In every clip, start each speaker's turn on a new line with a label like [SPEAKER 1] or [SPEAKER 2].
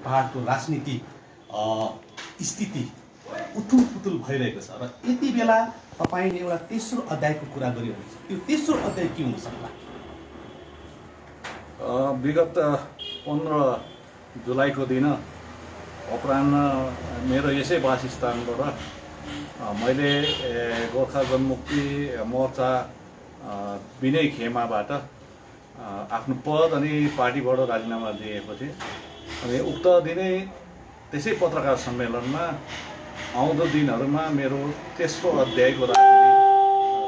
[SPEAKER 1] पहाडको राजनीति स्थिति उथुलपुथुल भइरहेको छ र यति बेला तपाईले एउटा तेस्रो अध्यायको कुरा गरिरहनुहुन्छ। त्यो तेस्रो अध्याय के हुन सक्ला?
[SPEAKER 2] विगत 15 जुलाईको दिन अपराह्न मेरो यसै वासस्थानबाट मैले गोर्खा जनमुक्ति मोर्चा विनय खेमाबाट आफ्नो पद अनि पार्टीबाट राजीनामा दिएको थिएँ। अनि उक्त दिनै त्यसै पत्रकार सम्मेलनमा आउँदो दिनहरूमा मेरो तेस्रो अध्यायको राजनीति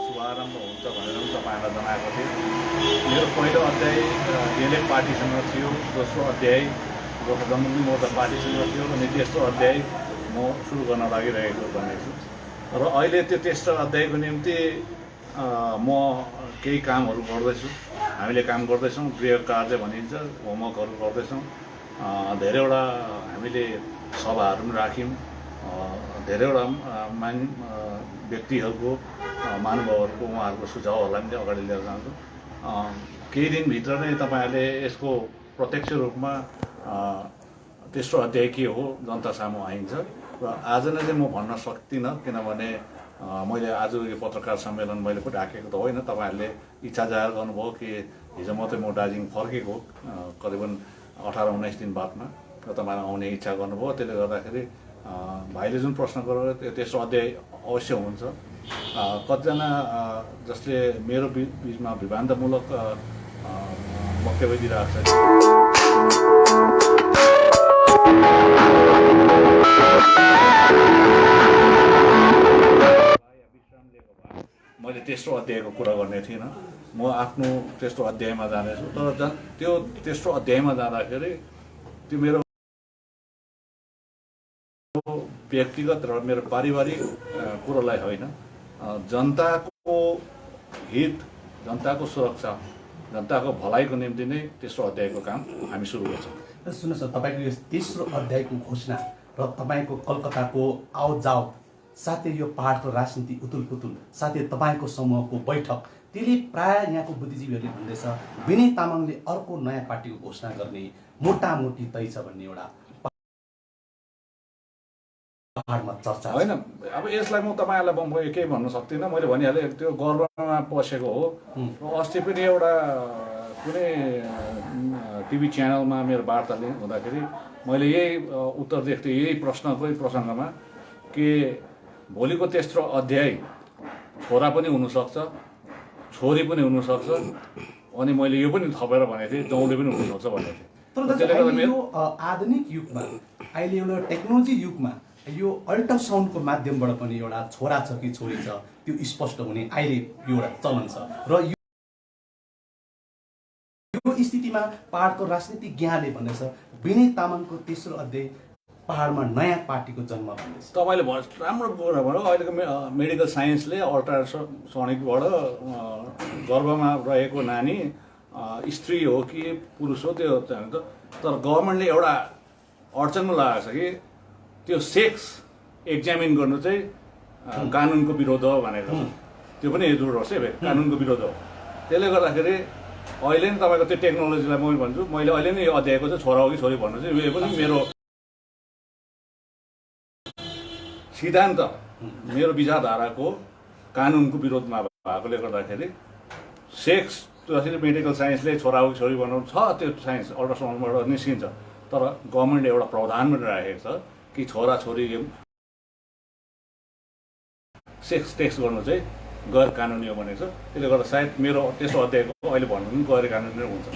[SPEAKER 2] शुभारम्भ हुन्छ भनेर तपाईँलाई जनाएको थिएँ। मेरो पहिलो अध्याय एलएफ पार्टीसँग थियो, दोस्रो अध्याय गोर्खा जनमुक्ति मोर्चा पार्टीसँग थियो अनि तेस्रो अध्याय म सुरु गर्न लागिरहेको भनेको छु। र अहिले त्यो तेस्रो अध्यायको निम्ति म केही कामहरू गर्दैछु। हामीले काम गर्दैछौँ, गृह कार्य भनिन्छ, होमवर्कहरू गर्दैछौँ। धेरैवटा हामीले सभाहरू पनि राख्यौँ। धेरैवटा व्यक्तिहरूको महानुभावहरूको उहाँहरूको सुझावहरूलाई पनि अगाडि लिएर जान्छु। केही दिनभित्र नै तपाईँहरूले यसको प्रत्यक्ष रूपमा तेस्रो अध्याय के हो जनता सामु आइन्छ। र आज नै चाहिँ म भन्न सक्दिनँ, किनभने मैले आज यो पत्रकार सम्मेलन मैले पनि राखेको त होइन। तपाईँहरूले इच्छा जाहेर गर्नुभयो कि हिजो मात्रै म दार्जिलिङ फर्केको करिबन 18-19 दिन बादमा र तपाईँहरू आउने इच्छा गर्नुभयो। त्यसले गर्दाखेरि भाइले जुन प्रश्न गर्यो तेस्रो अध्याय अवश्य हुन्छ। कतिजना जसले मेरो बिचमा विभ्रान्तमूलक वक्तव्य दिइरहेको छ, मैले तेस्रो अध्यायको कुरा गर्ने थिइनँ। म आफ्नो तेस्रो अध्यायमा जानेछु। तर त्यो तेस्रो अध्यायमा जाँदाखेरि त्यो मेरो व्यक्तिगत र मेरो पारिवारिक कुरोलाई होइन, जनताको हित, जनताको सुरक्षा, जनताको भलाइको निम्ति नै तेस्रो अध्यायको काम हामी सुरु गर्छौँ।
[SPEAKER 1] र सुन्नुहोस् न, तपाईँको यो तेस्रो अध्यायको घोषणा र तपाईँको कलकत्ताको आवत जावत, साथै यो पहाडको राजनीति उथुलपुथुल, साथै तपाईँको समूहको बैठक, त्यसले प्राय यहाँको बुद्धिजीवीहरूले भन्दैछ विनय तामाङले अर्को नयाँ पार्टीको घोषणा गर्ने मोटामोटी तय छ भन्ने एउटा पहाडमा चर्चा
[SPEAKER 2] होइन। अब यसलाई म तपाईँहरूलाई केही भन्न सक्दिनँ। मैले भनिहालेँ त्यो गर्वमा बसेको हो। अस्ति पनि एउटा कुनै टिभी च्यानलमा मेरो वार्ता हुँदाखेरि मैले यही उत्तर दिएको थिएँ, यही प्रश्नकै प्रसङ्गमा कि भोलिको तेस्रो अध्याय छोरा पनि हुनसक्छ, छोरी पनि हुनसक्छ, अनि मैले यो पनि थपेर भनेको थिएँ जौले पनि हुनसक्छ भनेको थिएँ।
[SPEAKER 1] तर यो आधुनिक युगमा, अहिले एउटा टेक्नोलोजी युगमा यो अल्ट्रासाउन्डको माध्यमबाट पनि एउटा छोरा छ कि छोरी छ त्यो स्पष्ट हुने अहिले यो एउटा चलन छ। र यो स्थितिमा पहाडको राजनीतिक ज्ञानले भन्दैछ विनय तामाङको तेस्रो अध्याय पहाडमा नयाँ पार्टीको जन्म भन्दैछ।
[SPEAKER 2] तपाईँले राम्रो कुरा भन्यो। अहिलेको मेडिकल साइन्सले अल्ट्रासोनिकबाट गर्भमा रहेको नानी स्त्री हो कि पुरुष हो त्यो, तर गभर्मेन्टले एउटा अडचनमा लगाएको छ कि त्यो सेक्स एक्जामिन गर्नु चाहिँ कानुनको विरोध हो भनेको छ। त्यो पनि जोड होस् है, कानुनको विरोध हो। त्यसले गर्दाखेरि अहिले नै तपाईँको त्यो टेक्नोलोजीलाई म भन्छु, मैले अहिले नै यो अध्यायको चाहिँ छोरा हो कि छोरी भन्नु चाहिँ यो पनि मेरो सिद्धान्त, मेरो विचारधाराको कानुनको विरोधमा भएकोले गर्दाखेरि सेक्स जसरी मेडिकल साइन्सले छोरा हो कि छोरी बनाउनु छ, त्यो साइन्स अल्ट्रासाउन्डबाट निस्किन्छ। तर गभर्मेन्टले एउटा प्रावधान पनि राखेको छ कि छोरा छोरी सेक्स टेस्ट गर्नु चाहिँ गैर कानुनी हो भनेको छ। त्यसले गर्दा सायद मेरो तेस्रो अध्यायको अहिले भन्नु पनि गैर कानुनी हुन्छ।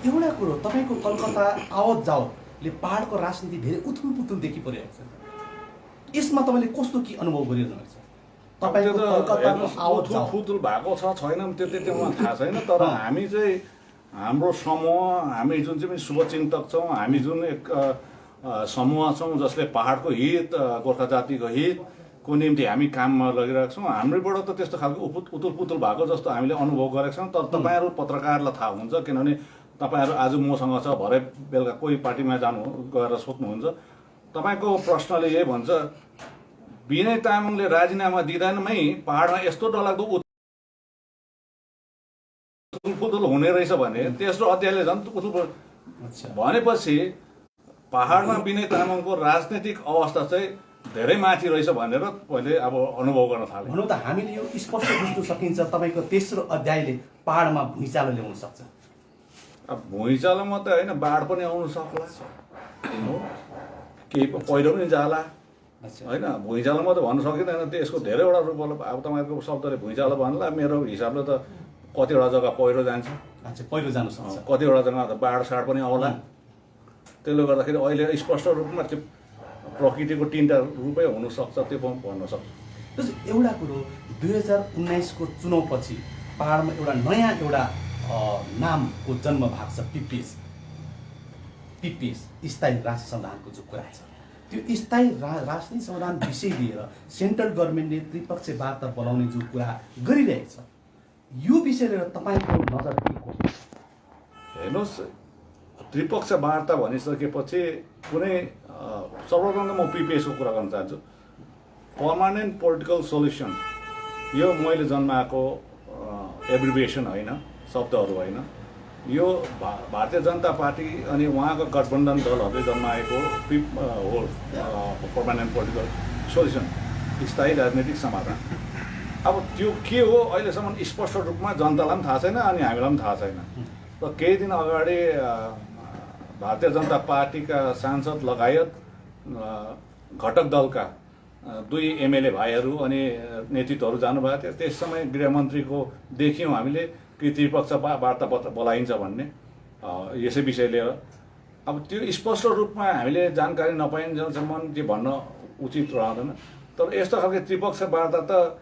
[SPEAKER 1] एउटा कुरो, तपाईँको कलकत्ता आवत जावतले पहाडको राजनीति धेरै उथुलपुथुल देखि परिरहेको छ। यसमा तपाईँले कस्तो के अनुभव गरिरहनु भएको छ? तपाईँको कलकत्ताको आवत जावत
[SPEAKER 2] फुतुल भएको छ छैन त्यो त्यति मलाई थाहा छैन। तर हामी चाहिँ हाम्रो समूह, हामी जुन चाहिँ शुभचिन्तक छौँ, हामी जुन एक समूह छौँ जसले पहाडको हित, गोर्खा जातिको हितको निम्ति हामी काममा लगिरहेको छौँ, हाम्रोबाट त त्यस्तो खालको उथुलपुथुल भएको जस्तो हामीले अनुभव गरेका छौँ। तर तपाईँहरू पत्रकारलाई थाहा हुन्छ, किनभने तपाईँहरू आज मसँग छ, भरे बेलुका कोही पार्टीमा गएर सोध्नुहुन्छ। तपाईँको प्रश्नले यही भन्छ विनय तामाङले राजीनामा दिँदामै पहाडमा यस्तो डरलाग्दो उथुलपुथुल हुने रहेछ भने तेस्रो अध्यायले झन् उथुलपुथुल भनेपछि पहाडमा विनय तामाङको राजनीतिक अवस्था चाहिँ धेरै माथि रहेछ भनेर पहिले अब अनुभव गर्न थालेँ।
[SPEAKER 1] भनौँ त हामीले यो स्पष्ट बुझ्न सकिन्छ तपाईँको तेस्रो अध्यायले पहाडमा भुइँचालो ल्याउन सक्छ।
[SPEAKER 2] अब भुइँचालो मात्रै होइन, बाढ पनि आउनु सक्ला, केही पहिरो पनि जाला होइन। भुइँचालो मात्रै भन्न सकिँदैन, त्यसको धेरैवटा रूप होला। अब तपाईँको शब्दले भुइँचालो भन्ला, मेरो हिसाबले त कतिवटा जग्गा पहिरो जान्छ,
[SPEAKER 1] पहिरो जान सक्छ,
[SPEAKER 2] कतिवटा जग्गा त बाढ पनि आउला। त्यसले गर्दाखेरि अहिले स्पष्ट रूपमा त्यो प्रकृतिको तिनवटा रूपै हुनसक्छ, त्यो भन्न सक्छ।
[SPEAKER 1] एउटा कुरो 2019को चुनावपछि पहाडमा एउटा नयाँ नामको जन्म भएको छ, पिपिएस स्थायी राष्ट्रिय संविधानको जो कुरा छ, त्यो स्थायी राष्ट्रिय संविधान विषय लिएर सेन्ट्रल गभर्मेन्टले त्रिपक्षीय वार्ता बोलाउने जो कुरा गरिरहेछ, यो विषय लिएर तपाईँको नजर के हो?
[SPEAKER 2] हेर्नुहोस्, त्रिपक्षीय वार्ता भनिसकेपछि कुनै सर्वप्रथम त म पिपिएसको कुरा गर्न चाहन्छु। पर्मानेन्ट पोलिटिकल सोल्युसन, यो मैले जन्माएको एब्रिभिएसन होइन, शब्दहरू होइन। यो भारतीय जनता पार्टी अनि उहाँको गठबन्धन दलहरूले जन्माएको हो पर्मानेन्ट पोलिटिकल सोल्युसन, स्थायी राजनीतिक समाधान। अब त्यो के हो अहिलेसम्म स्पष्ट रूपमा जनतालाई पनि थाहा छैन अनि हामीलाई पनि थाहा छैन। र केही दिन अगाडि भारतीय जनता पार्टीका सांसद लगायत घटक दलका 2 एमएलए भाइहरू अनि नेतृत्वहरू जानुभएको थियो। त्यस समय गृहमन्त्रीको देख्यौँ हामीले कि त्रिपक्षीय वार्ता बोलाइन्छ भन्ने यसै विषय लिएर। अब त्यो स्पष्ट रूपमा हामीले जानकारी नपाइन्जेलसम्म त्यो भन्न उचित रहँदैन। तर यस्तो खालको त्रिपक्षीय वार्ता त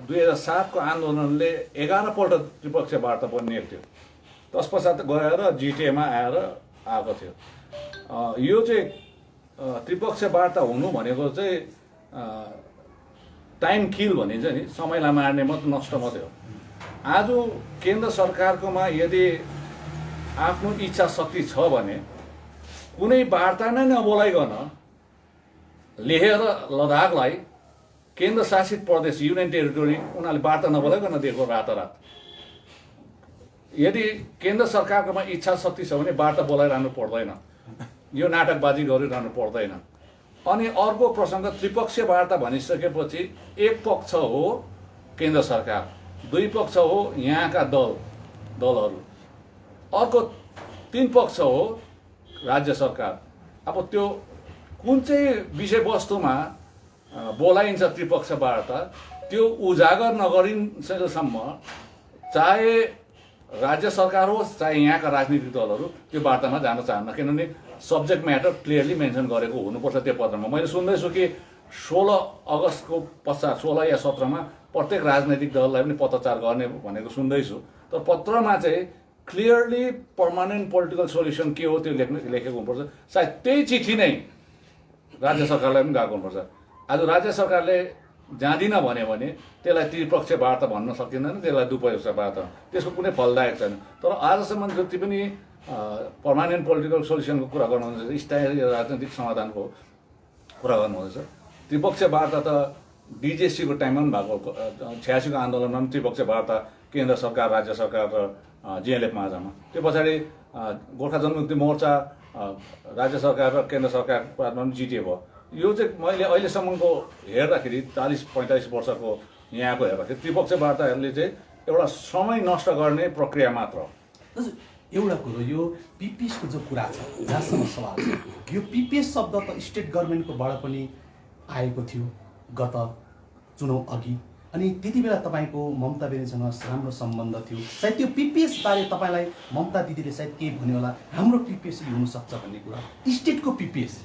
[SPEAKER 2] 2007को आन्दोलनले 11 पल्ट त्रिपक्षीय वार्ता बनिएको थियो। तत्पश्चात गएर जिटिएमा आएको थियो। यो चाहिँ त्रिपक्षीय वार्ता हुनु भनेको चाहिँ टाइम किल भनिन्छ नि, समयलाई मार्ने मात्रै, नष्ट मात्रै हो। आज केन्द्र सरकारकोमा यदि आफ्नो इच्छा शक्ति छ भने कुनै वार्ता नै नबोलाइकन लेखेर लद्दाखलाई केन्द्र शासित प्रदेश युनियन टेरिटोरी उनीहरूले वार्ता नबोलाइकन दिएको रातारात। यदि केन्द्र सरकारकोमा इच्छा शक्ति छ भने वार्ता बोलाइरहनु पर्दैन, यो नाटकबाजी गरिरहनु पर्दैन। अनि अर्को प्रसङ्ग, त्रिपक्षीय वार्ता भनिसकेपछि एक पक्ष हो केन्द्र सरकार, 2 पक्ष हो यहाँका दलहरू, अर्को 3 पक्ष हो राज्य सरकार। अब त्यो कुन चाहिँ विषयवस्तुमा बोलाइन्छ त्रिपक्षीय वार्ता, त्यो उजागर नगरिन्जेलसम्म चाहे राज्य सरकार होस् चाहे यहाँका राजनीतिक दलहरू त्यो वार्तामा जान चाहन्न। किनभने सब्जेक्ट म्याटर क्लियरली मेन्सन गरेको हुनुपर्छ त्यो पत्रमा। मैले सुन्दैछु कि 16 अगस्तको पश्चात 16 या 17मा प्रत्येक राजनैतिक दललाई पनि पत्रचार गर्ने भनेको सुन्दैछु। तर पत्रमा चाहिँ क्लियरली पर्मानेन्ट पोलिटिकल सोल्युसन के हो त्यो लेखेको हुनुपर्छ। सायद त्यही चिठी नै राज्य सरकारलाई पनि गएको हुनुपर्छ। आज राज्य सरकारले जाँदिन भन्यो भने त्यसलाई त्रिपक्षीय वार्ता भन्न सकिँदैन, त्यसलाई द्विपक्षीय वार्ता, त्यसको कुनै फलदायक छैन। तर आजसम्म जति पनि पर्मानेन्ट पोलिटिकल सोल्युसनको कुरा गर्नुहुँदैछ, स्थायी राजनीतिक समाधानको कुरा गर्नुहुँदैछ, त्रिपक्षीय वार्ता त डिजेसीको टाइममा पनि भएको, 86को आन्दोलनमा पनि त्रिपक्षीय वार्ता केन्द्र सरकार, राज्य सरकार र जिएलएफ माझमा। त्यो पछाडि गोर्खा जनमुक्ति मोर्चा, राज्य सरकार र केन्द्र सरकारमा पनि जिटिए भयो। यो चाहिँ मैले अहिलेसम्मको हेर्दाखेरि 40-45 वर्षको यहाँको हेर्दाखेरि त्रिपक्षीय वार्ताहरूले चाहिँ एउटा समय नष्ट गर्ने प्रक्रिया मात्र हो।
[SPEAKER 1] एउटा कुरो यो पिपिएसको जो कुरा छ, जहाँसम्म सवाल छ, यो पिपिएस शब्द त स्टेट गभर्मेन्टकोबाट पनि आएको थियो गत चुनाव अघि, अनि त्यति बेला तपाईँको ममता बेनीसँग राम्रो सम्बन्ध थियो। सायद त्यो पिपिएस बारे तपाईँलाई ममता दिदीले सायद के भन्यो होला, हाम्रो पिपिएस हुनसक्छ भन्ने कुरा। स्टेटको पिपिएस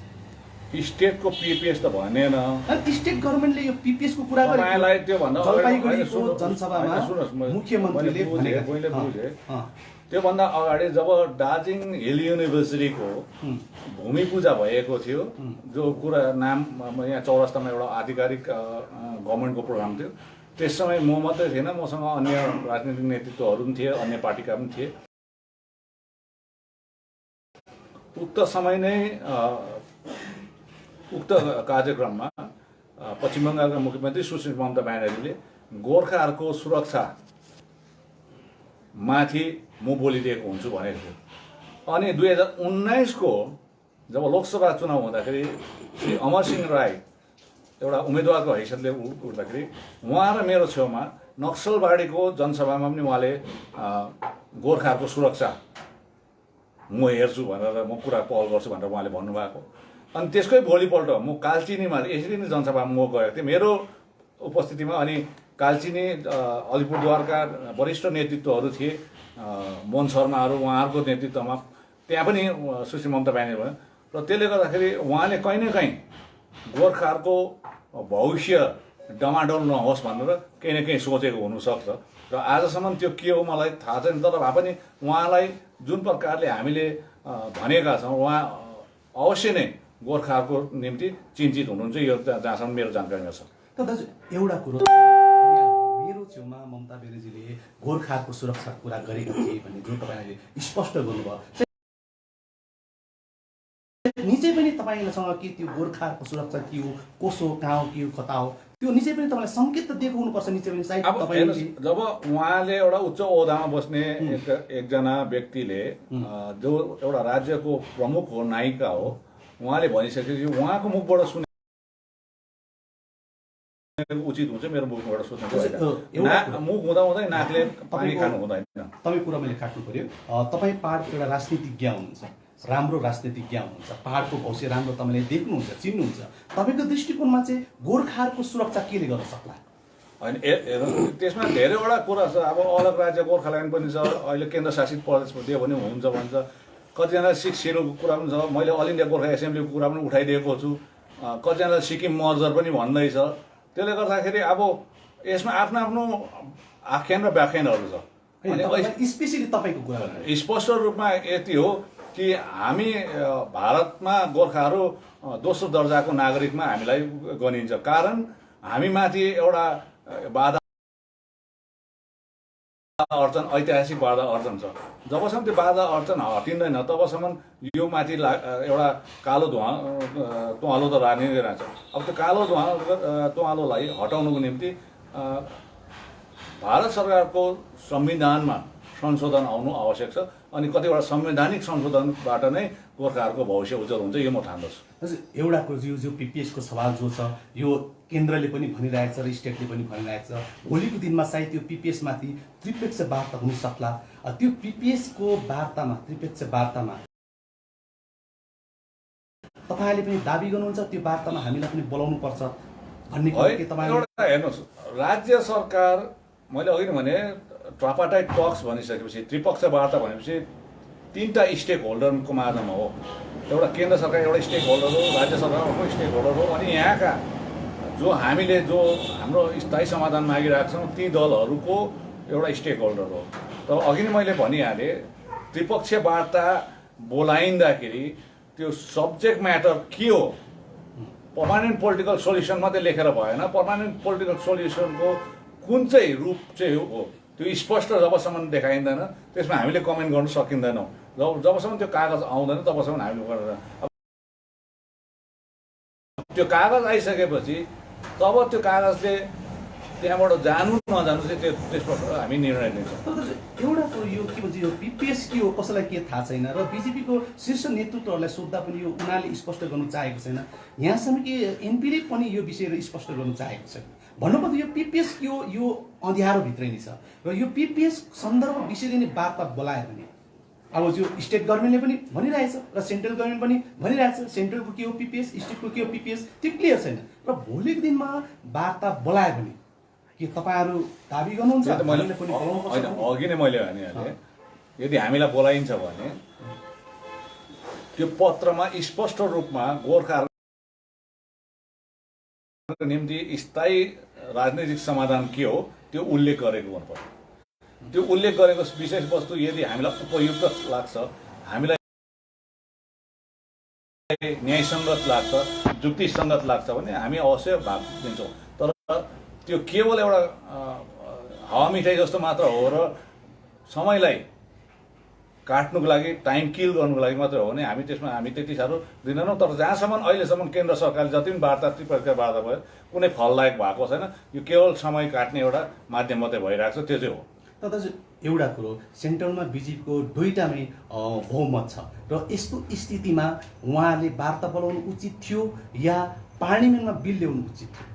[SPEAKER 1] त भनेन, स्टेट गभर्मेन्टले यो पिपिएसको कुरा
[SPEAKER 2] गरेको त्यो भन्दा
[SPEAKER 1] जलपाइगुडीको जनसभामा मुख्यमन्त्रीले भनेको।
[SPEAKER 2] त्योभन्दा अगाडि जब दार्जिलिङ हिल युनिभर्सिटीको भूमि पूजा भएको थियो, जो कुरा नाम यहाँ चौरस्तामा एउटा आधिकारिक गभर्मेन्टको प्रोग्राम थियो, त्यस समय म मात्रै थिएन, मसँग अन्य राजनीतिक नेतृत्वहरू पनि थिए, अन्य पार्टीका पनि थिए। उक्त समय नै उक्त कार्यक्रममा पश्चिम बङ्गालका मुख्यमन्त्री सुश्री ममता ब्यानर्जीले गोर्खाहरूको सुरक्षा माथि म बोलिदिएको हुन्छु भनेको थियो। अनि 2019को जब लोकसभा चुनाव हुँदाखेरि श्री अमरसिंह राई एउटा उम्मेदवारको हैसियतले उठ्दाखेरि उहाँ र मेरो छेउमा नक्सलबाडीको जनसभामा पनि उहाँले गोर्खाहरूको सुरक्षा म हेर्छु भनेर म कुरा पहल गर्छु भनेर उहाँले भन्नुभएको। अनि त्यसकै भोलिपल्ट म कालचिनीमा यसरी नै जनसभामा म गएको थिएँ मेरो उपस्थितिमा। अनि कालचिनी अलिपुरद्वारका वरिष्ठ नेतृत्वहरू थिए, मोहन शर्माहरू, उहाँहरूको नेतृत्वमा त्यहाँ पनि सुश्री ममता ब्यानर्जी भयो। र त्यसले गर्दाखेरि उहाँले कहीँ न कहीँ गोर्खाहरूको भविष्य डमाडोल नहोस् भनेर केही न केही सोचेको हुनसक्छ। र आजसम्म त्यो के हो मलाई थाहा छैन, तर भए पनि उहाँलाई जुन प्रकारले हामीले भनेका छौँ उहाँ अवश्य नै गोर्खाहरूको निम्ति चिन्तित हुनुहुन्छ, यो जहाँसम्म मेरो जानकारीमा छ।
[SPEAKER 1] तर दाजु एउटा कुरो मेरो छेउमा ममता ब्यानर्जीले गोर्खाहरूको सुरक्षाको कुरा गरेका थिए भने जो तपाईँले स्पष्ट गर्नुभयो, निश्चय पनि तपाईँसँग के त्यो गोर्खाहरूको सुरक्षा के हो, कसो कहाँ हो, के हो, कता हो, त्यो निश्चय पनि तपाईँलाई सङ्केत त दिएको हुनुपर्छ। निश्चय पनि सायद
[SPEAKER 2] अब जब उहाँले एउटा उच्च ओहदामा बस्ने एकजना व्यक्तिले जो एउटा राज्यको प्रमुख हो, नायिका हो, उहाँले भनिसकेपछि उहाँको मुखबाट सुने उचित हुन्छ, मेरो मुखबाट सुन्नु होइन। मुख हुँदाहुँदै नाकले पानी खानु हुँदैन।
[SPEAKER 1] तपाईँ कुरा मैले काट्नु पर्यो। तपाईँ पहाडको एउटा राजनीतिज्ञ हुनुहुन्छ, राम्रो राजनीतिज्ञ हुनुहुन्छ, पहाडको भविष्य राम्रो तपाईँले देख्नुहुन्छ, चिन्नुहुन्छ। तपाईँको दृष्टिकोणमा चाहिँ गोर्खाहरूको सुरक्षा केले गर्न सक्ला?
[SPEAKER 2] होइन, त्यसमा धेरैवटा कुरा छ। अब अलग राज्य गोर्खाल्यान्ड पनि छ, अहिले केन्द्रशासित प्रदेश दियो भने हुन्छ भन्छ। कतिजना सिक्स सेड्युलको कुरा पनि छ, मैले अल इन्डिया गोर्खा एसेम्ब्लीको कुरा पनि उठाइदिएको छु। कतिजना सिक्किम मर्जर पनि भन्दैछ। त्यसले गर्दाखेरि अब यसमा आफ्नो आफ्नो आख्यान र व्याख्यानहरू छ।
[SPEAKER 1] स्पेसली तपाईँको कुरा
[SPEAKER 2] स्पष्ट रूपमा यति हो कि हामी भारतमा गोर्खाहरू दोस्रो दर्जाको नागरिकमा हामीलाई गनिन्छ। कारण हामीमाथि एउटा बाधा अर्चन, ऐतिहासिक बाधा अर्चन छ। जबसम्म त्यो बाधा अर्चन हटिँदैन तबसम्म यो माथि एउटा कालो तुवालो त राख्ने रहन्छ। अब त्यो कालो तुवालोलाई हटाउनुको निम्ति भारत सरकारको संविधानमा संशोधन आउनु आवश्यक छ। अनि कतिवटा संवैधानिक संशोधनबाट नै गोर्खाहरूको भविष्य उज्जवल हुन्छ, यो म ठान्दछु।
[SPEAKER 1] हजुर, एउटा कुरो यो पिपिएसको सवाल जो छ, यो केन्द्रले पनि भनिरहेको छ र स्टेटले पनि भनिरहेको छ। भोलिको दिनमा सायद त्यो पिपिएसमाथि त्रिपक्षीय वार्ता हुन सक्ला। त्यो पिपिएसको वार्तामा, त्रिपक्षीय वार्तामा तपाईँले पनि दाबी गर्नुहुन्छ त्यो वार्तामा हामीलाई पनि बोलाउनु पर्छ भन्ने कुरा के तपाईँ?
[SPEAKER 2] एउटा हेर्नुहोस्, राज्य सरकार, मैले अघि भने ट्रापाटाइट टक्स भनिसकेपछि, त्रिपक्षीय वार्ता भनेपछि तीनटा स्टेक होल्डरको माझमा हो। एउटा केन्द्र सरकार एउटा स्टेक होल्डर हो, राज्य सरकार अर्को स्टेक होल्डर हो, अनि यहाँका जो हामीले जो हाम्रो स्थायी समाधान मागिरहेका छौँ ती दलहरूको एउटा स्टेक होल्डर हो। तर अघि नै मैले भनिहालेँ, त्रिपक्षीय वार्ता बोलाइँदाखेरि त्यो सब्जेक्ट म्याटर के हो, पर्मानेन्ट पोलिटिकल सोल्युसन मात्रै लेखेर भएन। पर्मानेन्ट पोलिटिकल सोल्युसनको कुन चाहिँ रूप चाहिँ हो त्यो स्पष्ट जबसम्म देखाइँदैन त्यसमा हामीले कमेन्ट गर्न सकिँदैनौँ। जबसम्म त्यो कागज आउँदैन तबसम्म हामीले गरेर त्यो कागज आइसकेपछि तब त्यो कागजले त्यहाँबाट जानु नजानु चाहिँ त्यसबाट हामी निर्णय लिन्छौँ।
[SPEAKER 1] एउटा कुरो यो के भन्छ, यो पिपिएस के हो कसैलाई के थाहा छैन र बिजेपीको शीर्ष नेतृत्वहरूलाई सोद्धा पनि यो उनीहरूले स्पष्ट गर्नु चाहेको छैन। यहाँसम्म कि एनपीले पनि यो विषयहरू स्पष्ट गर्नु चाहेको छैन। भन्नुपर्दा यो पिपिएस के हो, यो अँध्यारोभित्रै नै छ। र यो पिपिएस सन्दर्भ विषयले नै वार्ता बोलायो भने अब जो स्टेट गभर्मेन्टले पनि भनिरहेछ र सेन्ट्रल गभर्मेन्ट पनि भनिरहेछ, सेन्ट्रलको के हो पिपिएस, स्टेटको के हो पिपिएस, त्यो क्लियर छैन। र भोलिको दिनमा वार्ता बोलायो भने के तपाईँहरू दाबी गर्नुहुन्छ?
[SPEAKER 2] अघि नै मैले भनिहालेँ, यदि हामीलाई बोलाइन्छ भने त्यो पत्रमा स्पष्ट रूपमा गोर्खाहरूको निम्ति स्थायी राजनीतिक समाधान के हो त्यो उल्लेख गरेको हुनुपर्छ। त्यो उल्लेख गरेको विषयवस्तु यदि हामीलाई उपयुक्त लाग्छ, हामीलाई न्यायसङ्गत लाग्छ, जुक्तिसङ्गत लाग्छ भने हामी अवश्य भाग दिन्छौँ। तर त्यो केवल एउटा हावामिठाई जस्तो मात्र हो र समयलाई काट्नुको लागि, टाइम किल गर्नुको लागि मात्रै हो भने हामी त्यति साह्रो दिँदैनौँ। तर जहाँसम्म अहिलेसम्म केन्द्र सरकारले जति पनि वार्ता, त्रिपक्षीय वार्ता भयो कुनै फलदायक भएको छैन। यो केवल समय काट्ने एउटा माध्यम मात्रै भइरहेको छ, त्यो चाहिँ हो।
[SPEAKER 1] तर एउटा कुरो सेन्ट्रलमा बिजेपीको दुईटामै बहुमत छ र यस्तो स्थितिमा उहाँले वार्ता बोलाउनु उचित थियो या पार्लिमेन्टमा बिल ल्याउनु उचित थियो?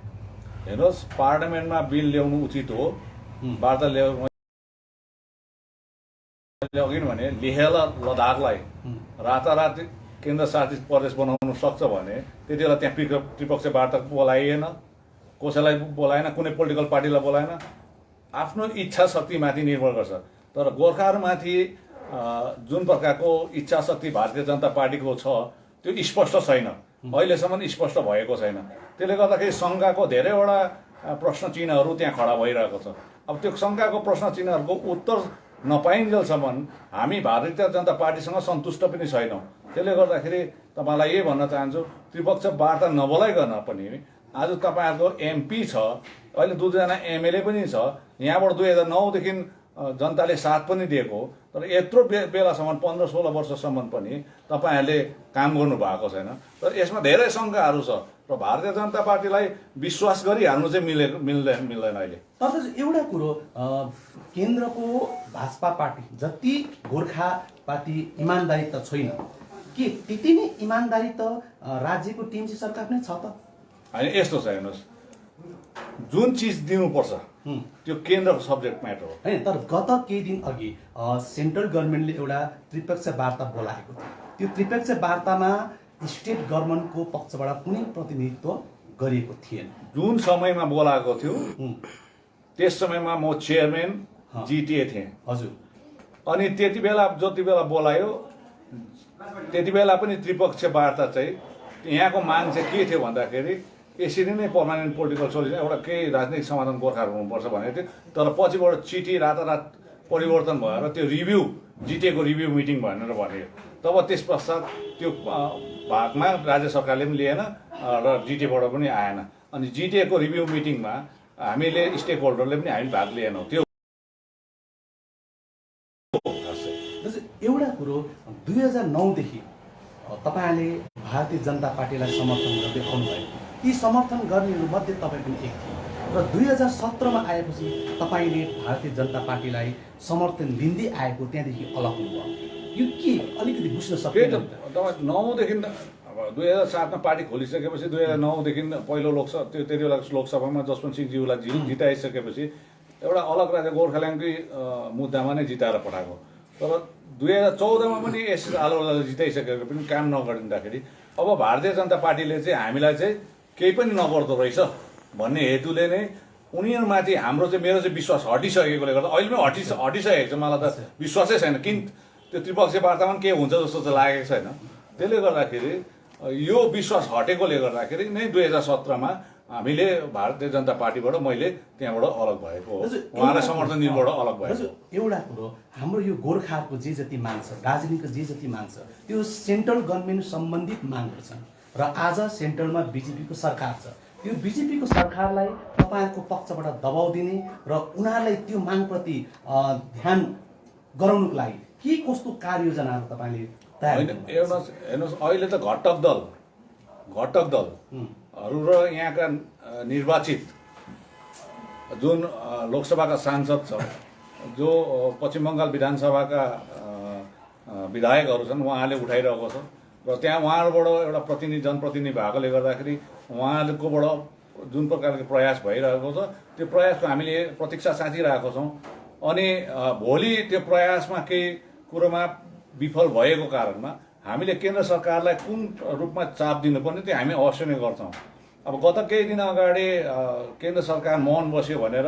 [SPEAKER 2] हेर्नुहोस्, पार्लिमेन्टमा बिल ल्याउनु उचित हो। वार्ता ल्याउनु अघि भने लेह लद्दाखलाई रातारात केन्द्र शासित प्रदेश बनाउन सक्छ भने त्यति बेला त्यहाँ त्रिपक्षीय वार्ता बोलाइएन, कसैलाई बोलाएन, कुनै पोलिटिकल पार्टीलाई बोलाएन। आफ्नो इच्छा शक्तिमाथि निर्भर गर्छ। तर गोर्खाहरूमाथि जुन प्रकारको इच्छा शक्ति भारतीय जनता पार्टीको छ त्यो स्पष्ट छैन, अहिलेसम्म स्पष्ट भएको छैन। त्यसले गर्दाखेरि शङ्काको धेरैवटा प्रश्न चिन्हहरू त्यहाँ खडा भइरहेको छ। अब त्यो शङ्काको प्रश्न चिन्हहरूको उत्तर नपाइन्जेलसम्म हामी भारतीय जनता पार्टीसँग सन्तुष्ट पनि छैनौँ। त्यसले गर्दाखेरि तपाईँलाई यही भन्न चाहन्छु, त्रिपक्षीय वार्ता नबोलाइकन पनि आज तपाईँहरूको एमपी छ, अहिले दुईजना एमएलए पनि छ, यहाँबाट 2009 देखि जनताले साथ पनि दिएको, तर यत्रो बेलासम्म 15-16 वर्षसम्म पनि तपाईँहरूले काम गर्नु भएको छैन। तर यसमा धेरै शङ्काहरू छ र भारतीय जनता पार्टीलाई विश्वास गरिहाल्नु चाहिँ मिल्दैन अहिले।
[SPEAKER 1] तर एउटा कुरो, केन्द्रको भाजपा पार्टी जति गोर्खा पार्टी इमान्दारी त छैन, के त्यति नै इमान्दारी त राज्यको टिएमसी सरकार नै छ त?
[SPEAKER 2] होइन, यस्तो छ हेर्नुहोस्, जुन चिज दिनुपर्छ त्यो केन्द्रको सब्जेक्ट म्याटर हो
[SPEAKER 1] होइन। तर गत केही दिन अघि सेन्ट्रल गभर्मेन्टले एउटा त्रिपक्षीय वार्ता बोलाएको थियो। त्यो त्रिपक्षीय वार्तामा स्टेट गभर्मेन्टको पक्षबाट कुनै प्रतिनिधित्व गरिएको थिएन।
[SPEAKER 2] जुन समयमा बोलाएको थियो त्यस समयमा म चेयरम्यान जिटिए थिएँ।
[SPEAKER 1] हजुर।
[SPEAKER 2] अनि त्यति बेला जति बेला बोलायो त्यति बेला पनि त्रिपक्षीय वार्ता चाहिँ यहाँको माग चाहिँ के थियो भन्दाखेरि यसरी नै पर्मानेन्ट पोलिटिकल सोल्युसन एउटा केही राजनीतिक समाधान गोर्खाहरू हुनुपर्छ भनेको थियो। तर पछिबाट चिठी रातारात परिवर्तन भएर त्यो रिभ्यू जिटिएको रिभ्यू मिटिङ भनेर भन्यो। तब त्यस पश्चात त्यो भागमा राज्य सरकारले पनि लिएन र जिटिएबाट पनि आएन। अनि जिटिएको रिभ्यू मिटिङमा हामीले स्टेक होल्डरले पनि हामी भाग लिएनौँ। त्यो
[SPEAKER 1] एउटा कुरो, 2009 देखि तपाईँले भारतीय जनता पार्टीलाई समर्थन गर्दै आउनुभयो। ती समर्थन गर्नेहरूमध्ये तपाईँ पनि एक थियो र 2017मा आएपछि तपाईँले भारतीय जनता पार्टीलाई समर्थन लिँदै आएको त्यहाँदेखि अलग हुनुभयो। यो के अलिकति बुझ्न सक्दैन?
[SPEAKER 2] तपाईँ 9 देखि अब 2007मा पार्टी खोलिसकेपछि 2009 देखि पहिलो लोकसभा त्यति बेला लोकसभामा जसवन्त सिंहज्यूलाई जिताइसकेपछि एउटा अलग राज्य गोर्खाल्यान्डकै मुद्दामा नै जिताएर पठाएको। तर 2014मा पनि एसएस आलोवालाई जिताइसकेको पनि काम नगरिँदाखेरि अब भारतीय जनता पार्टीले चाहिँ हामीलाई चाहिँ केही पनि नगर्दो रहेछ भन्ने हेतुले नै उनीहरूमाथि हाम्रो चाहिँ मेरो चाहिँ विश्वास हटिसकेकोले गर्दा अहिले पनि हटिसकेको छ। मलाई त विश्वासै छैन किन त्यो त्रिपक्षीय वार्तामा के हुन्छ जस्तो चाहिँ लागेको छैन। त्यसले गर्दाखेरि यो विश्वास हटेकोले गर्दाखेरि नै 2017मा हामीले भारतीय जनता पार्टीबाट मैले त्यहाँबाट अलग भएको हो, उहाँलाई समर्थन दिनबाट अलग भएको।
[SPEAKER 1] एउटा कुरो, हाम्रो यो गोर्खाहरूको जे जति माग छ, दार्जिलिङको जे जति माग छ, त्यो सेन्ट्रल गभर्मेन्ट सम्बन्धित मागहरू छन् र आज सेन्ट्रलमा बिजेपीको सरकार छ। त्यो बिजेपीको सरकारलाई तपाईँहरूको पक्षबाट दबाउ दिने र उनीहरूलाई त्यो मागप्रति ध्यान गराउनुको लागि के कस्तो कार्ययोजनाहरू तपाईँले तयार गर्नुहुन्छ?
[SPEAKER 2] हेर्नुहोस्, अहिले त घटक दलहरू र यहाँका निर्वाचित जुन लोकसभाका सांसद छ, जो पश्चिम बङ्गाल विधानसभाका विधायकहरू छन्, उहाँले उठाइरहेको छ र त्यहाँ उहाँहरूबाट एउटा जनप्रतिनिधि भएकोले गर्दाखेरि उहाँहरूकोबाट जुन प्रकारको प्रयास भइरहेको छ त्यो प्रयासको हामीले प्रतीक्षा साँचिरहेको छौँ। अनि भोलि त्यो प्रयासमा केही कुरोमा विफल भएको कारणमा हामीले केन्द्र सरकारलाई कुन रूपमा चाप दिनुपर्ने त्यो हामी अवश्य नै गर्छौँ। अब गत केही दिन अगाडि केन्द्र सरकार मौन बस्यो भनेर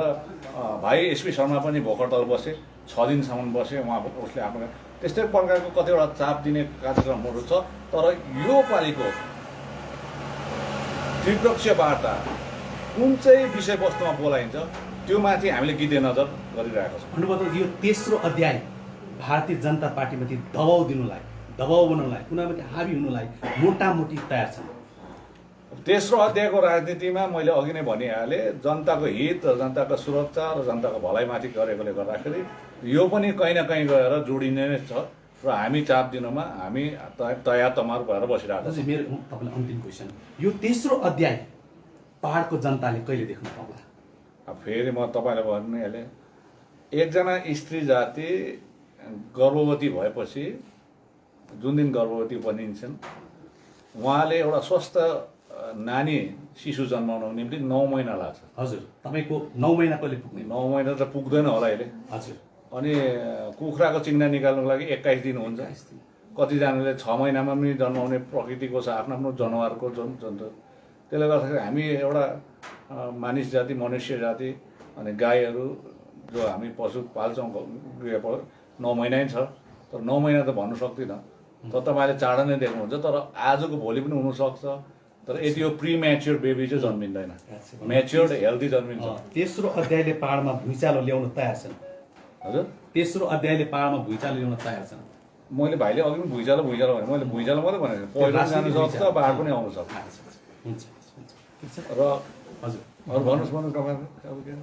[SPEAKER 2] भाइ एसपी शर्मा पनि भोकहडताल बसे, 6 दिनसम्म बसे। उसले आफ्नो त्यस्तै प्रकारको कतिवटा चाप दिने कार्यक्रमहरू छ। तर यो पालिको त्रिपक्षीय वार्ता कुन चाहिँ विषयवस्तुमा बोलाइन्छ त्यो माथि हामीले गिद्धे नजर गरिरहेको छौँ।
[SPEAKER 1] भन्नुभयो यो तेस्रो अध्याय भारतीय जनता पार्टीमाथि दबाउ दिनुलाई, दबाउ बनाउनलाई, कुनामाथि हावी हुनुलाई मोटामोटी तयार छन्।
[SPEAKER 2] तेस्रो अध्यायको राजनीतिमा मैले अघि नै भनिहालेँ, जनताको हित र जनताको सुरक्षा र जनताको भलाइमाथि गरेकोले गर्दाखेरि यो पनि कहीँ न कहीँ गएर जोडिने नै छ र हामी चाप दिनुमा हामी तयार तमार भएर बसिरहेको छौँ।
[SPEAKER 1] मेरो तपाईँलाई अन्तिम क्वेसन, यो तेस्रो अध्याय पहाडको जनताले कहिले देख्नु पाउला?
[SPEAKER 2] अब फेरि म तपाईँलाई भनिहालेँ, एकजना स्त्री जाति गर्भवती भएपछि जुन दिन गर्भवती बनिन्छन् उहाँले एउटा स्वस्थ नानी शिशु जन्माउनको निम्ति 9 महिना लाग्छ।
[SPEAKER 1] हजुर, तपाईँको 9 महिना कहिले पुग्ने?
[SPEAKER 2] 9 महिना त पुग्दैन होला अहिले।
[SPEAKER 1] हजुर।
[SPEAKER 2] अनि कुखुराको चिङ्ना निकाल्नुको लागि 21 दिन हुन्छ। कतिजनाले 6 महिनामा पनि जन्माउने प्रकृतिको छ, आफ्नो आफ्नो जनावरको जन्तु। त्यसले गर्दाखेरि हामी एउटा मानिस जाति, मनुष्य जाति अनि गाईहरू जो हामी पशु पाल्छौँ 9 महिना नै छ, तर 9 महिना त भन्नु सक्दिनँ। तर तपाईँले चाँडो नै देख्नुहुन्छ, तर आजको भोलि पनि हुनसक्छ। तर यदि यो प्रिम्याच्योर बेबी चाहिँ जन्मिँदैन, म्याच्योर्ड हेल्दी जन्मिन्छ।
[SPEAKER 1] तेस्रो अध्यायले पहाडमा भुइँचालो ल्याउन तयार छन्।
[SPEAKER 2] हजुर,
[SPEAKER 1] तेस्रो अध्यायले पहाडमा भुइँचालो ल्याउन तयार छन्।
[SPEAKER 2] मैले भाइले अघि पनि भुइँचालो भने मैले भुइँचालो मात्रै भनेको, पहिरो जानु सक्छ, बाढ पनि आउनु सक्छ।
[SPEAKER 1] हुन्छ।
[SPEAKER 2] र
[SPEAKER 1] हजुर,
[SPEAKER 2] अरू भन्नुहोस् तपाईँहरू अब के